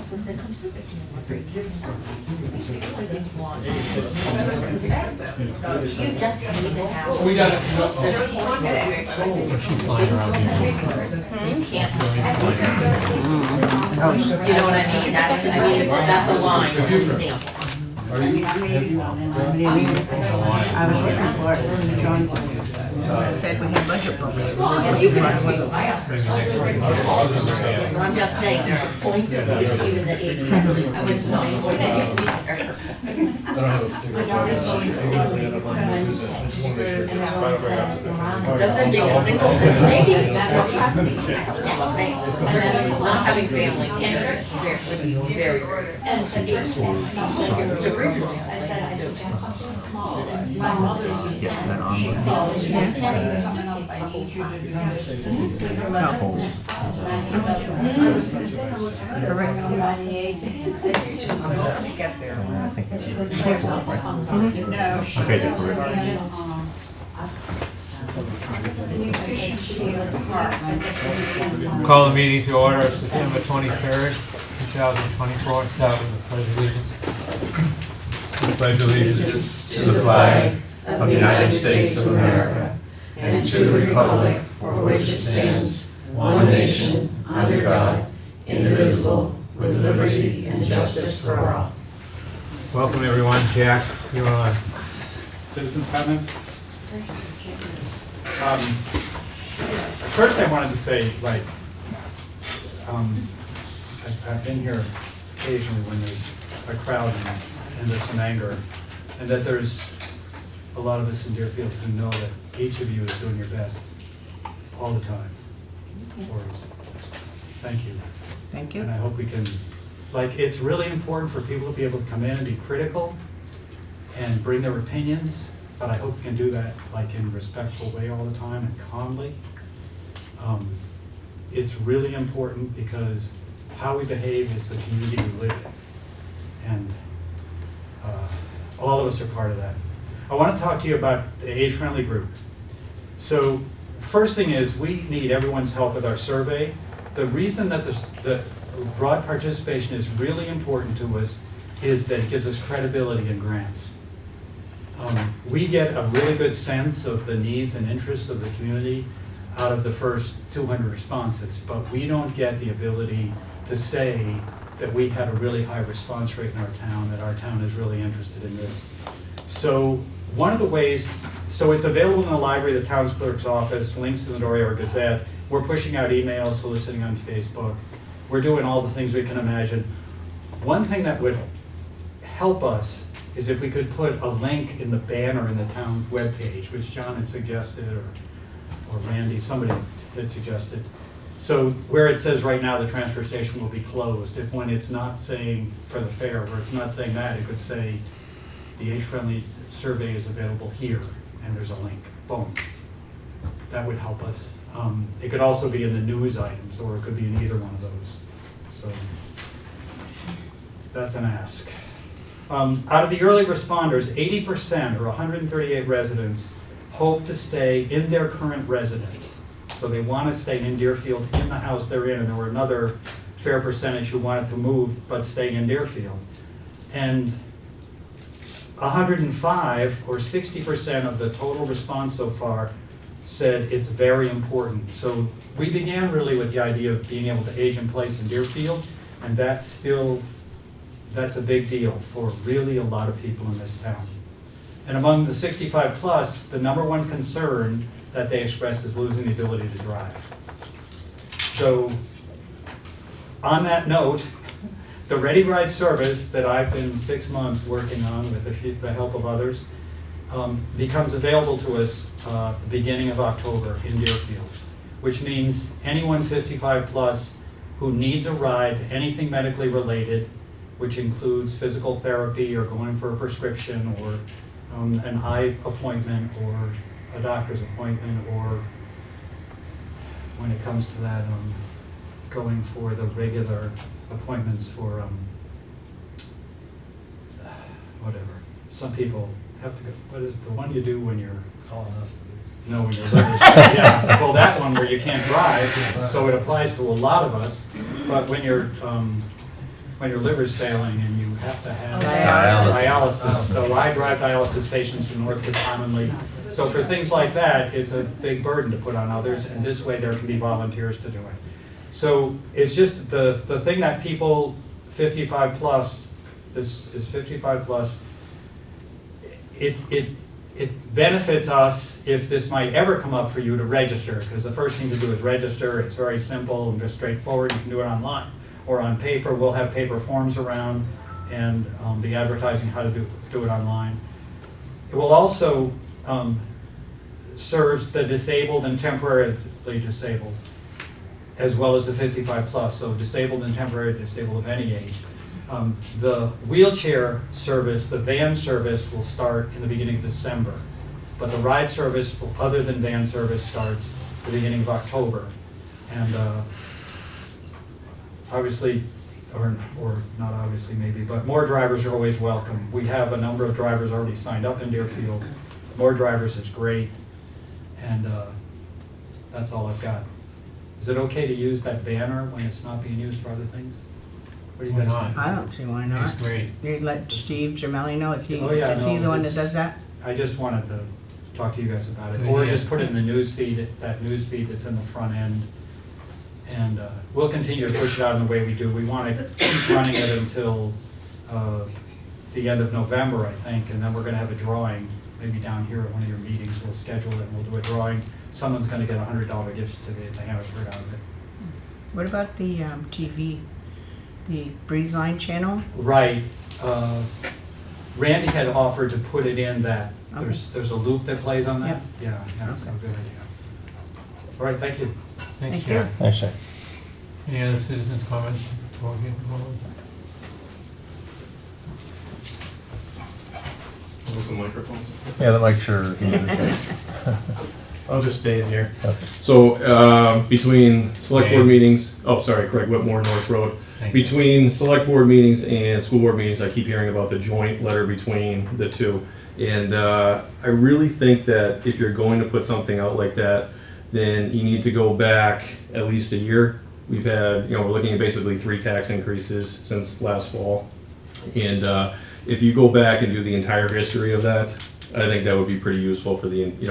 since it comes to it. You just need to have. We got it. You can't. You know what I mean? That's, that's a line, an example. I was looking for it, and John said we had budget books. And you can ask me, I ask her. I'm just saying, there's a point to even the age. I was not going to just them being a single, this lady, that don't trust me. And then not having family here, there would be very, and it's an age. To originally. I suggest something small. My mother's. Call the meeting to order, September 23rd, 2024. Start with the Pledge of Allegiance. I pledge allegiance to the flag of the United States of America and to the republic for which it stands, one nation, under God, indivisible, with liberty and justice for all. Welcome, everyone. Jack, you're on. Citizen comments? First I wanted to say, like, I've been here occasionally when there's a crowd and there's some anger, and that there's a lot of us in Deerfield who know that each of you is doing your best all the time for us. Thank you. Thank you. And I hope we can, like, it's really important for people to be able to come in and be critical and bring their opinions, but I hope we can do that like in a respectful way all the time and calmly. It's really important because how we behave is the community we live in. And all of us are part of that. I want to talk to you about the age-friendly group. So first thing is we need everyone's help with our survey. The reason that the broad participation is really important to us is that it gives us credibility in grants. We get a really good sense of the needs and interests of the community out of the first 200 responses, but we don't get the ability to say that we had a really high response rate in our town, that our town is really interested in this. So one of the ways, so it's available in the library, the town's clerk's office, links to the Door Gazette. We're pushing out emails, soliciting on Facebook. We're doing all the things we can imagine. One thing that would help us is if we could put a link in the banner in the town's webpage, which John had suggested, or Randy, somebody had suggested. So where it says right now the transfer station will be closed, if when it's not saying for the fair, where it's not saying that, it could say the age-friendly survey is available here, and there's a link, boom. That would help us. It could also be in the news items, or it could be in either one of those. So that's an ask. Out of the early responders, 80% or 138 residents hope to stay in their current residence. So they want to stay in Deerfield in the house they're in, and there were another fair percentage who wanted to move but staying in Deerfield. And 105 or 60% of the total response so far said it's very important. So we began really with the idea of being able to age in place in Deerfield, and that's a big deal for really a lot of people in this town. And among the 65 plus, the number one concern that they express is losing the ability to drive. So on that note, the Ready Ride service that I've been 6 months working on with the help of others becomes available to us the beginning of October in Deerfield, which means anyone 55 plus who needs a ride to anything medically related, which includes physical therapy or going for a prescription or an eye appointment or a doctor's appointment, or when it comes to that, going for the regular appointments for whatever. Some people have to go, what is the one you do when you're colonoscopy? No, when you're yeah, well that one where you can't drive, so it applies to a lot of us, but when you're when your liver's failing and you have to have Dialysis. dialysis. So I drive dialysis patients from Northwood commonly. So for things like that, it's a big burden to put on others, and this way there can be volunteers to do it. So it's just the thing that people 55 plus, this is 55 plus, it benefits us if this might ever come up for you to register, because the first thing to do is register. It's very simple and just straightforward. You can do it online or on paper. We'll have paper forms around and be advertising how to do it online. It will also serve the disabled and temporarily disabled, as well as the 55 plus, so disabled and temporarily disabled of any age. The wheelchair service, the van service, will start in the beginning of December, but the ride service, other than van service, starts the beginning of October. And obviously, or not obviously maybe, but more drivers are always welcome. We have a number of drivers already signed up in Deerfield. More drivers is great, and that's all I've got. Is it okay to use that banner when it's not being used for other things? What do you Why guys not? think? I don't see why not. It's great. You let Steve Gemelli know, is he Oh, yeah, the no, one that it's- does that? I just wanted to talk to you guys about it, Good or idea. just put it in the news feed, that news feed that's in the front end. And we'll continue to push it out in the way we do. We want to keep running it until the end of November, I think, and then we're going to have a drawing, maybe down here at one of your meetings. We'll schedule it and we'll do a drawing. Someone's going to get a $100 gift certificate if they haven't heard out of it. What about the TV, the Breeze Line channel? Right. Randy had offered to put it in that, there's a loop that plays on that? Yep. Yeah, that's a good idea. All right, thank you. Thanks, Thank you. Jack. Thanks, Jack. Any other citizens' comments before we get going? Those are microphones. Yeah, the mic sure. I'll just stay in here. Okay. So, between select board Name. meetings, oh, sorry, Craig Whitmore, North Road. Thank you. Between select board meetings and school board meetings, I keep hearing about the joint letter between the two. And I really think that if you're going to put something out like that, then you need to go back at least a year. We've had, we're looking at basically 3 tax increases since last fall. And if you go back and do the entire history of that, I think that would be pretty useful for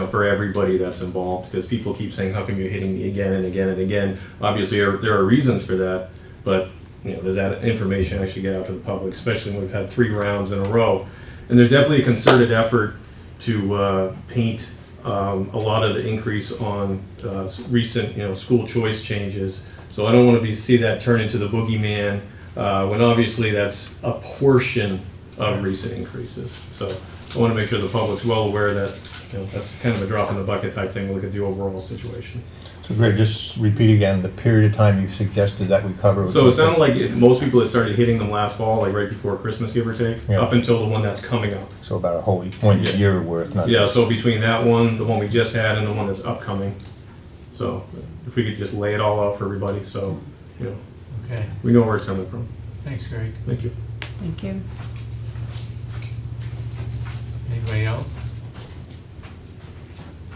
for everybody that's involved, because people keep saying, how come you're hitting me again and again and again? Obviously, there are reasons for that, but does that information actually get out to the public, especially when we've had 3 rounds in a row? And there's definitely a concerted effort to paint a lot of the increase on recent school choice changes. So I don't want to see that turn into the boogeyman when obviously that's a portion of recent increases. So I want to make sure the public's well aware that that's kind of a drop in the bucket type thing. Look at the overall situation. So Greg, just repeat again the period of time you've suggested that we cover. So it sounded like most people had started hitting them last fall, like right before Christmas, give or take, Yeah. up until the one that's coming up. So about a whole one year worth, not. Yeah, so between that one, the one we just had, and the one that's upcoming. So if we could just lay it all out for everybody, so Okay, we know where it's coming from. thanks, Greg. Thank you. Thank you. Anybody else?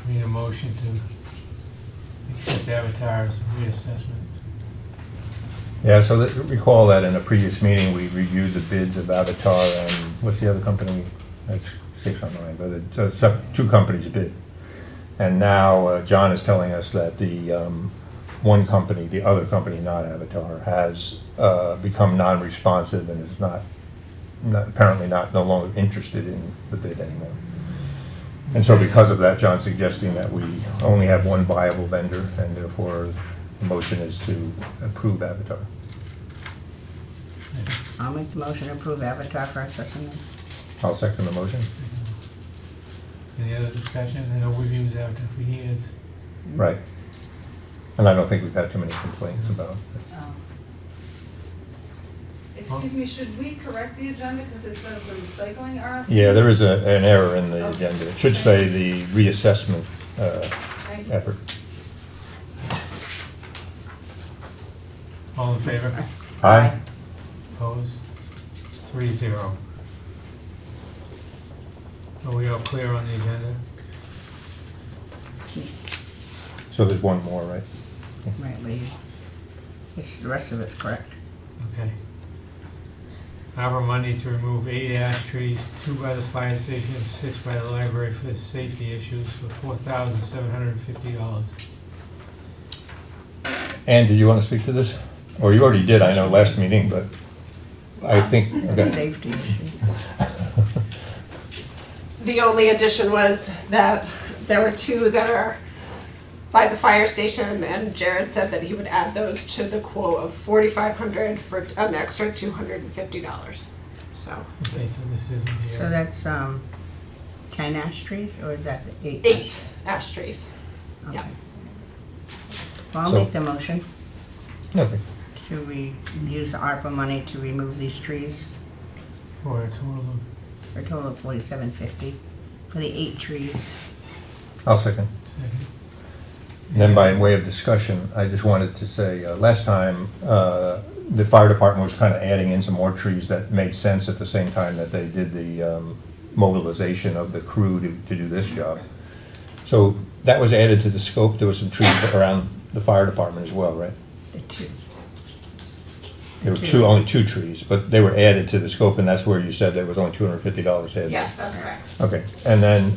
Need a motion to accept Avatar's reassessment. Yeah, so recall that in a previous meeting, we reviewed the bids of Avatar and what's the other company? That's 609, but it's 2 companies bid. And now John is telling us that the one company, the other company, not Avatar, has become non-responsive and is apparently no longer interested in the bid anymore. And so because of that, John's suggesting that we only have one viable vendor, and therefore the motion is to approve Avatar. I'll make the motion to approve Avatar for assessment. I'll second the motion. Any other discussion? I know we've used Avatar for years. Right. And I don't think we've had too many complaints about it. Excuse me, should we correct the agenda because it says the recycling RFP? Yeah, there is an error in the agenda. It should say the reassessment Thank you. effort. All in favor? Aye. Opposed? 3-0. Are we all clear on the agenda? So there's one more, right? Right, Lee. The rest of it's correct. Okay. ARPA money to remove 8 ash trees, 2 by the fire station, 6 by the library for safety issues for $4,750. Ann, did you want to speak to this? Or you already did, I know, last meeting, but I think, okay. Safety issue. The only addition was that there were 2 that are by the fire station, and Jared said that he would add those to the quote of $4,500 for an extra $250. So Okay, so this isn't here. So that's 10 ash trees, or is that the 8? 8 ash trees. Okay. Yeah. Well, I'll So- make the motion Okay. to use the ARPA money to remove these trees For a total of, for a total of $47.50 for the 8 trees. I'll second. second. And then by way of discussion, I just wanted to say, last time, the fire department was kind of adding in some more trees that made sense at the same time that they did the mobilization of the crew to do this job. So that was added to the scope. There was some trees around the fire department as well, right? The 2. There were only 2 trees, but they were added to the scope, and that's where you said there was only $250 added. Yes, that's correct. Okay, and then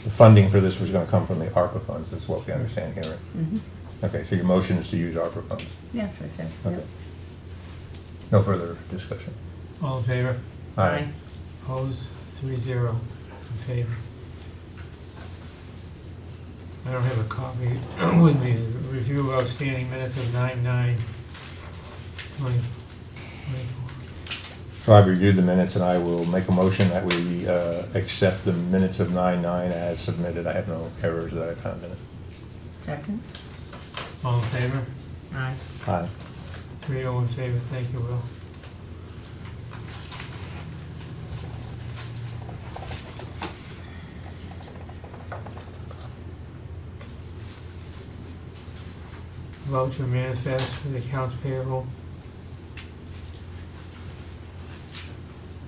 the funding for this was gonna come from the ARPA funds, that's what we understand here, right? Mhm. Okay, so your motion is to use ARPA funds. Yes, I said. Okay. No further discussion. All in favor? Aye. Opposed? 3-0 in favor. I don't have a copy with me. Review of outstanding minutes of 9/9/2024. So I've reviewed the minutes, and I will make a motion that we accept the minutes of 9/9 as submitted. I have no errors that I found in it. Second? All in favor? Aye. Aye. 3-0 in favor. Thank you, Will. Voucher manifest for the accounts payable.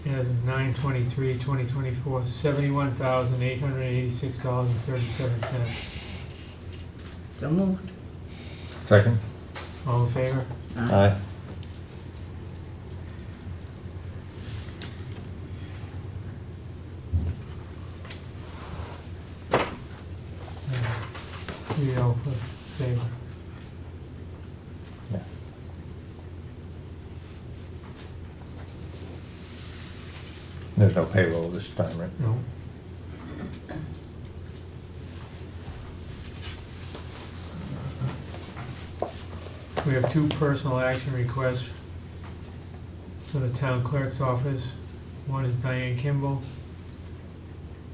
As of 9/23/2024, $71,886.37. So moved. Second? All in favor? Aye. Three oh for favor. Yeah. There's no payroll this time, right? No. We have 2 personal action requests for the town clerk's office. One is Diane Kimball,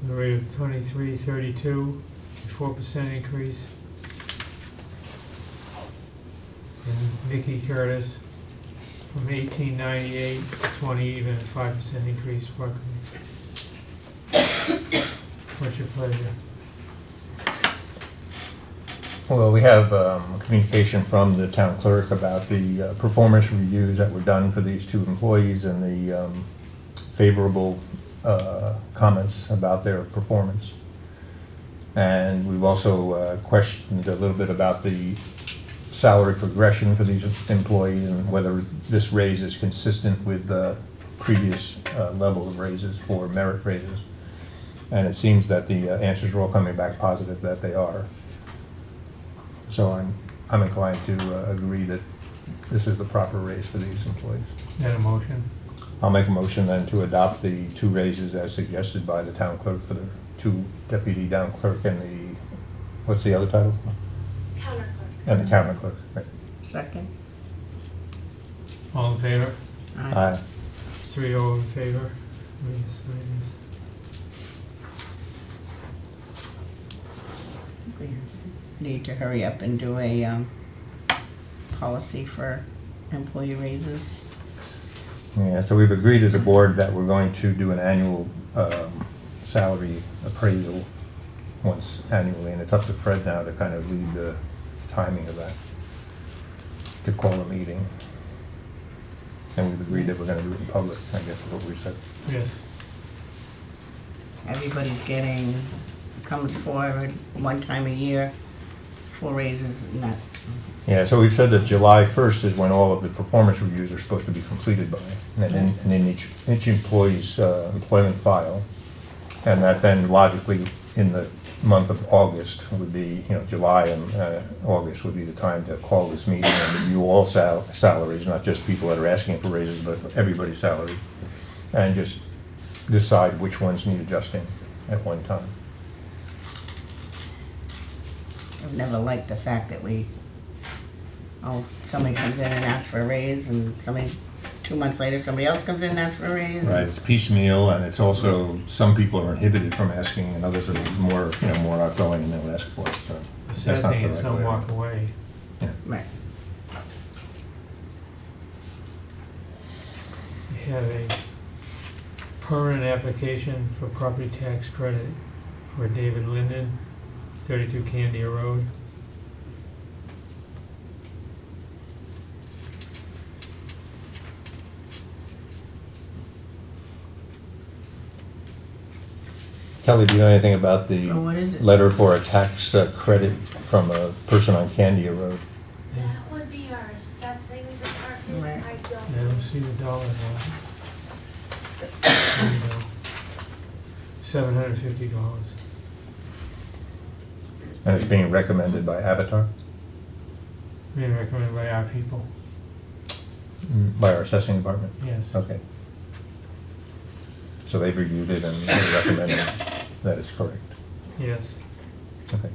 the rate of $23.32, a 4% increase. And Nikki Curtis from $18.98 to $20 even, a 5% increase. What's your pleasure? Well, we have communication from the town clerk about the performance reviews that were done for these 2 employees and the favorable comments about their performance. And we've also questioned a little bit about the salary progression for these employees and whether this raise is consistent with the previous level of raises for merit raises. And it seems that the answers are all coming back positive that they are. So I'm inclined to agree that this is the proper raise for these employees. Got a motion? I'll make a motion then to adopt the 2 raises as suggested by the town clerk for the 2 deputy town clerk and the, what's the other title? Counter clerk. And the counter clerk, right? Second? All in favor? Aye. 3-0 in favor. Let me just sign this. We need to hurry up and do a policy for employee raises. Yeah, so we've agreed as a board that we're going to do an annual salary appraisal once annually, and it's up to Fred now to kind of lead the timing of that, to call a meeting. And we've agreed that we're gonna do it in public, I guess is what we said. Yes. Everybody's comes forward one time a year full raises and that. Yeah, so we've said that July 1st is when all of the performance reviews are supposed to be completed by, and in each employee's employment file. And that then logically, in the month of August would be, July and August would be the time to call this meeting and review all salaries, not just people that are asking for raises, but everybody's salary, and just decide which ones need adjusting at one time. I've never liked the fact that somebody comes in and asks for a raise, and 2 months later, somebody else comes in and asks for a raise. Right, it's piecemeal, and it's also, some people are inhibited from asking, and others are more outgoing and they'll ask for it, so. The that's sad not thing the is right some way. walk away. Right. We have a permanent application for property tax credit for David Linden, 32 Candia Road. Kelly, do you know anything about the Oh, what is it? letter for a tax credit from a person on Candia Road? That would be our assessing department. Right. I I don't don't know. see the dollar amount. $750. And it's being recommended by Avatar, Being recommended by our people, by our assessing department? yes. Okay. So they've reviewed it and they recommended that it's correct. Yes. Okay.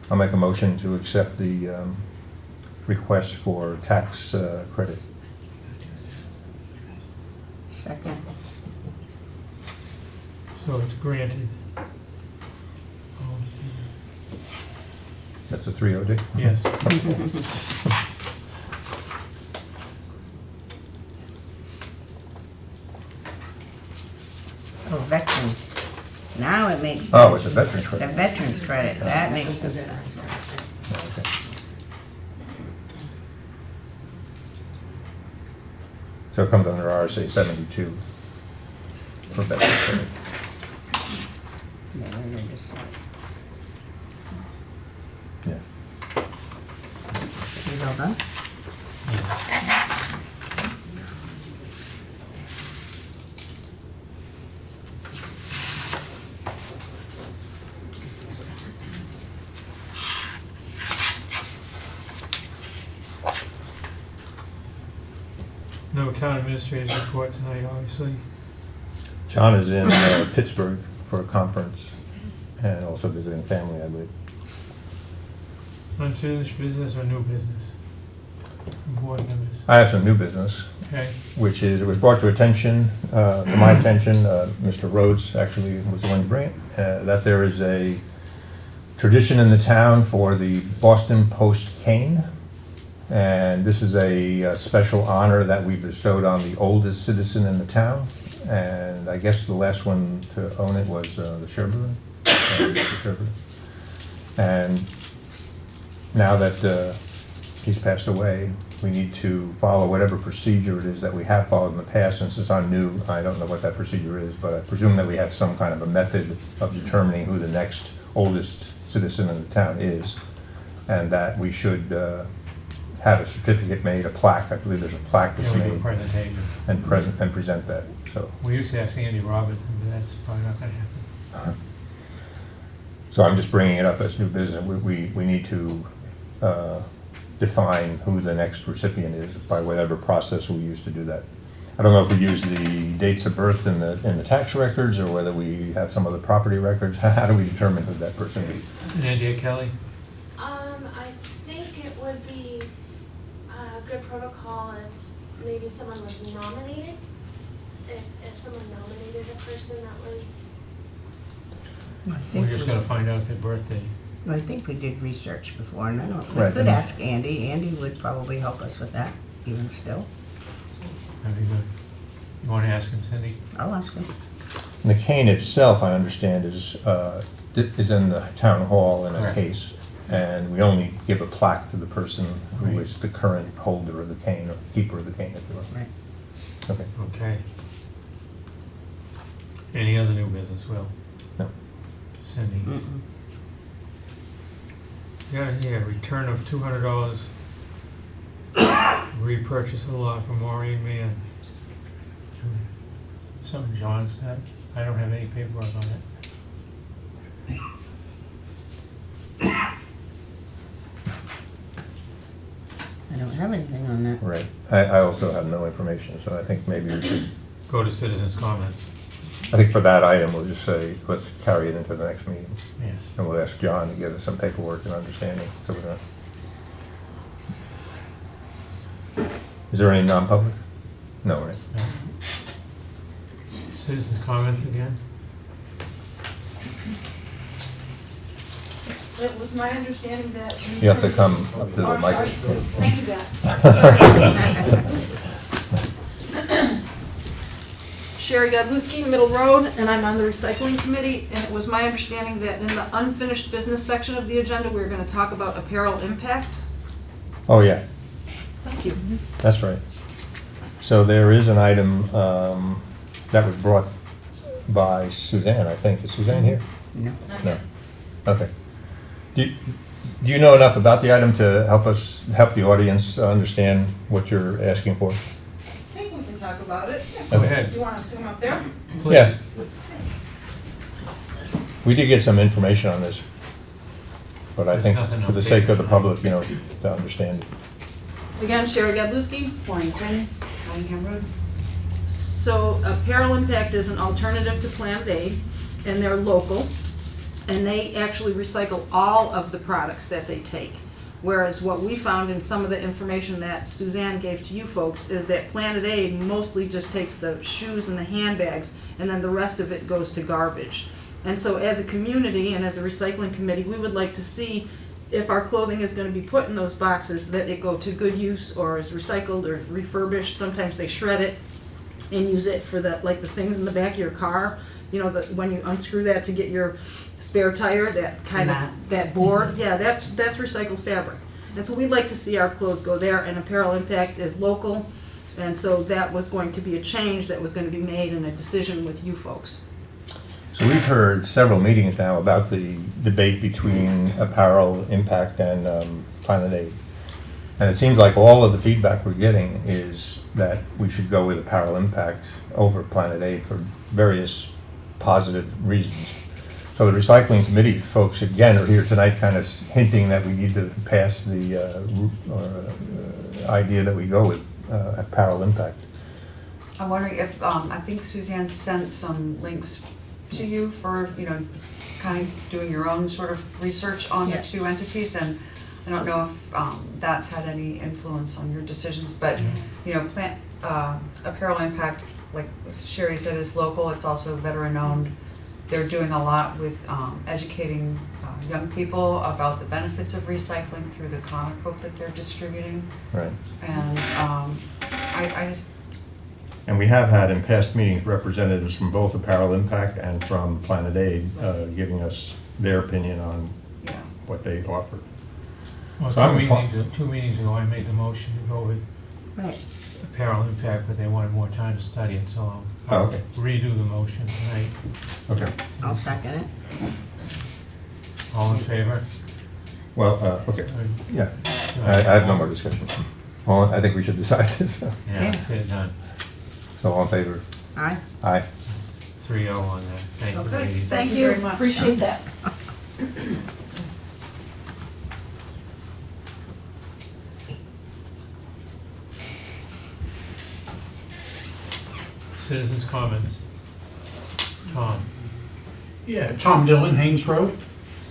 I'll make a motion to accept the request for tax credit. Second. So it's granted. That's a 3-0, Dick? Yes. Oh, veterans. Now it makes sense. Oh, it's a veteran's It's a credit. veterans credit. That makes sense. Okay. So it comes under RSA 72 for veteran credit. Yeah, let me just- Yeah. Is all done? No town administrator's report tonight, obviously. John is in Pittsburgh for a conference and also visiting family, I believe. Unfinished business or new business? Board members, I have some new business, okay? which is, it was brought to my attention, Mr. Rhodes actually was the one to bring it, that there is a tradition in the town for the Boston Post cane. And this is a special honor that we bestowed on the oldest citizen in the town. And I guess the last one to own it was the Sherburne. And now that he's passed away, we need to follow whatever procedure it is that we have followed in the past. And since I'm new, I don't know what that procedure is, but I presume that we have some kind of a method of determining who the next oldest citizen in the town is. And that we should have a certificate made, a plaque, I believe there's a plaque that's Yeah, we do a made, presentation. and present that, so. We used to ask Andy Robinson, but that's probably not gonna happen. So I'm just bringing it up as new business. We need to define who the next recipient is by whatever process we use to do that. I don't know if we use the dates of birth in the tax records or whether we have some other property records. How do we determine who that person is? An idea, Kelly? I think it would be a good protocol if maybe someone was nominated. If someone nominated a person that was, I think We're just we- gonna find out their birthday. I think we did research before, and I don't, we Right. could ask Andy. Andy would probably help us with that, even still. That'd be good. You wanna ask him, Cindy? I'll ask him. And the cane itself, I understand, is in the town hall in a Correct. case. And we only give a plaque to the person who Right. is the current holder of the cane, or keeper of the cane, if you will. Right. Okay. Okay. Any other new business, Will? No. Cindy? Mm-mm. got it here, return of $200, repurchase a lot from Maureen Mann. Something John said, I don't have any paperwork on it. I don't have anything on that. Right. I also have no information, so I think maybe we should, Go to citizens' comments, I think for that item, we'll just say, let's carry it into the next meeting. yes. And we'll ask John to give us some paperwork and understanding. So we're not. Is there any non-public? No, right? No. Citizens' comments again? It was my understanding that. You have to come up to Oh, the I'm sorry. microphone. Thank you, Beth. Sherry Godlewski, Middle Road, and I'm on the recycling committee, and it was my understanding that in the unfinished business section of the agenda, we were gonna talk about apparel impact. Oh, yeah, Thank you. that's right. So there is an item that was brought by Suzanne, I think. Is Suzanne here? No. No. Okay. Do you know enough about the item to help the audience understand what you're asking for? I think we can talk about it. Go ahead. Do you want us to come up there? Please. Yeah. We did get some information on this, but I think There's nothing for the on sake of the page. public, to understand it. Again, Sherry Godlewski. Warrington, Nottingham Road. So Apparel Impact is an alternative to Plant A, and they're local, and they actually recycle all of the products that they take. Whereas what we found in some of the information that Suzanne gave to you folks is that Planet A mostly just takes the shoes and the handbags, and then the rest of it goes to garbage. And so as a community and as a recycling committee, we would like to see if our clothing is gonna be put in those boxes, that it go to good use or is recycled or refurbished. Sometimes they shred it and use it for the, like the things in the back of your car. You know, when you unscrew that to get your spare tire, that kind Mat. of, that board, yeah, that's recycled fabric. And so we'd like to see our clothes go there, and Apparel Impact is local, and so that was going to be a change that was gonna be made in a decision with you folks. So we've heard several meetings now about the debate between Apparel Impact and Planet A. And it seems like all of the feedback we're getting is that we should go with Apparel Impact over Planet A for various positive reasons. So the recycling committee folks, again, are here tonight kind of hinting that we need to pass the idea that we go with Apparel Impact. I'm wondering if, I think Suzanne sent some links to you for, kind of doing your own sort of research on the Yeah. two entities, and I don't know if that's had any influence on your decisions, but, Apparel Impact, like Sherry said, is local, it's also veteran-owned. They're doing a lot with educating young people about the benefits of recycling through the comic book that they're distributing. Right. And I just, And we have had in past meetings representatives from both Apparel Impact and from Planet Aid giving us their opinion on yeah, what they offer. Well, So I'm two meetings ago, I made the motion to go with Right. Apparel Impact, but they wanted more time to study it, so Oh, I'll okay. redo the motion tonight. Okay. I'll second it. All in favor? Well, okay, yeah, I have no more discussion. Well, I think we should decide this. Yeah, let's get it done. So all in favor? Aye. Aye. 3-0 on that. Thank you, Okay, ladies. thank you you, very much. appreciate that. Citizens' comments. Tom? Yeah, Tom Dillon, Haynes Road.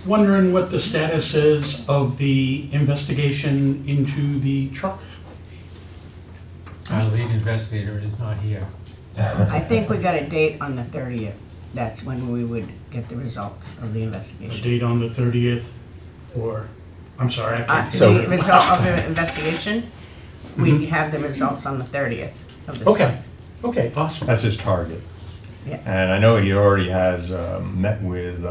Wondering what the status is of the investigation into the truck? Our lead investigator is not here. I think we got a date on the 30th. That's when we would get the results of the A investigation. date on the 30th, or, I'm sorry, I can't. So- The result of the investigation, we have the results on the 30th of this. Okay, okay, awesome. That's his target. Yeah. And I know he already has met with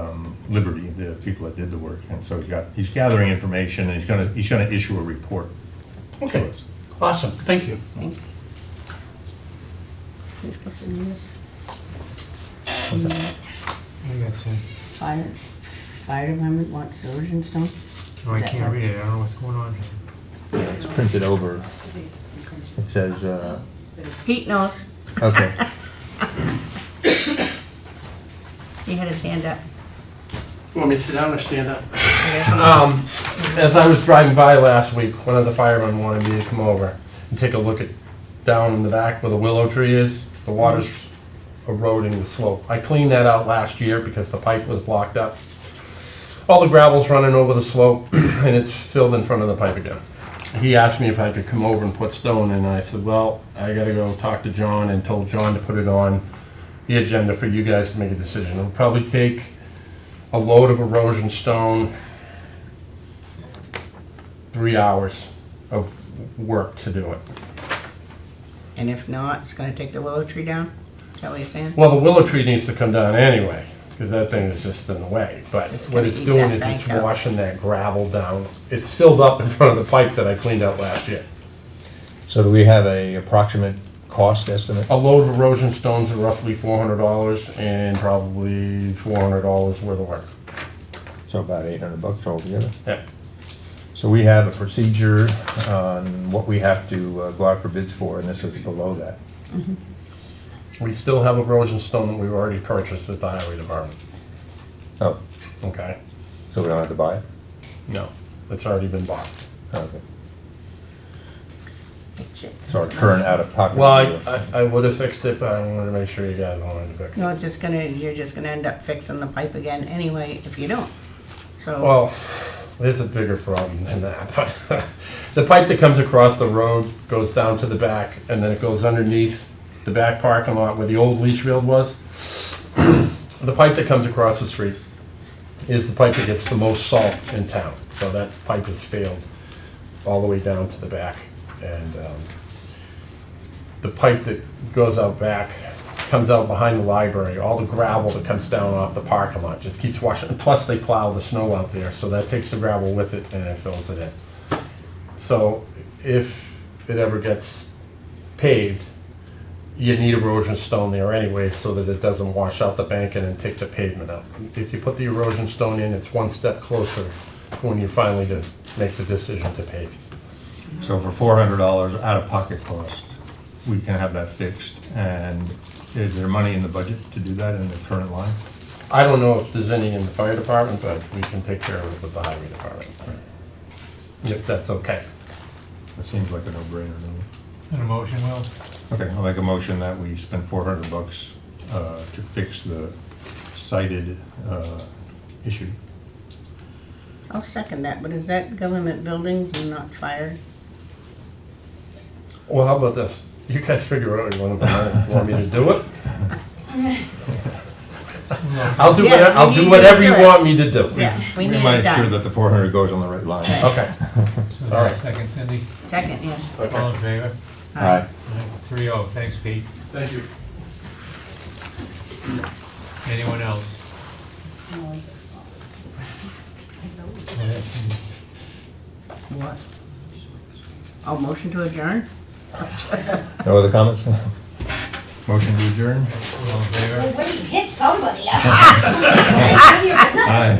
Liberty, the people that did the work, and so he's gathering information, and he's gonna issue a report to Okay, us. awesome, thank you. Thanks. Who's supposed to do this? What's that? I think that's it. Fire department wants sewage and stuff? Oh, I can't read it, I don't know what's going on here. It's printed over. It says, Pete knows. okay. He had his hand up. Want me to sit down or stand up? As I was driving by last week, one of the firemen wanted me to come over and take a look at down in the back where the willow tree is. The water's eroding the slope. I cleaned that out last year because the pipe was blocked up. All the gravel's running over the slope and it's filled in front of the pipe again. He asked me if I could come over and put stone in, and I said, well, I gotta go talk to John, and told John to put it on the agenda for you guys to make a decision. It'll probably take a load of erosion stone, 3 hours of work to do it. And if not, it's gonna take the willow tree down? Is that what you're saying? Well, the willow tree needs to come down anyway, because that thing is just in the way. But Just what gonna it's eat doing that is it's bank up. washing that gravel down. It's filled up in front of the pipe that I cleaned out last year. So do we have a approximate cost estimate? A load of erosion stones are roughly $400 and probably $400 worth of work. So about $800 altogether. Yeah. So we have a procedure on what we have to go out for bids for, and this is below that. We still have erosion stone that we've already purchased at the highway department. Oh, Okay? so we don't have to buy it? No, it's already been bought. Okay. Fix it. So our current out-of-pocket. Well, I would have fixed it, but I wanted to make sure you guys wanted to fix No, it. it's just gonna, you're just gonna end up fixing the pipe again anyway if you don't. So, Well, there's a bigger problem than that. But the pipe that comes across the road goes down to the back, and then it goes underneath the back parking lot where the old leach field was. The pipe that comes across the street is the pipe that gets the most salt in town. So that pipe has failed all the way down to the back. And the pipe that goes out back comes out behind the library. All the gravel that comes down off the parking lot just keeps washing. And plus, they plow the snow out there, so that takes the gravel with it and it fills it in. So if it ever gets paved, you need erosion stone there anyway so that it doesn't wash out the banking and take the pavement out. If you put the erosion stone in, it's one step closer when you finally to make the decision to pave. So for $400 out-of-pocket cost, we can have that fixed. And is there money in the budget to do that in the current line? I don't know if there's any in the fire department, but we can take care of it with the highway department. If that's okay. It seems like a no-brainer to me. And a motion, Will? Okay, I'll make a motion that we spend $400 to fix the cited issue. I'll second that, but is that government buildings and not fire? Well, how about this? You guys figure out what you want me to do it? I'll do Yes, I'll we do need whatever you you to do it. want me to do. Yeah, we need might it make sure done. that the 400 goes on the right line. Okay. So All that's right. second, Cindy? Second, yes. All in favor? Aye. 3-0, thanks, Pete. Thank you. Anyone else? Yeah, that's Cindy. What? Oh, motion to adjourn? No other comments? Motion to adjourn? All in favor? Wait, hit somebody. Aye.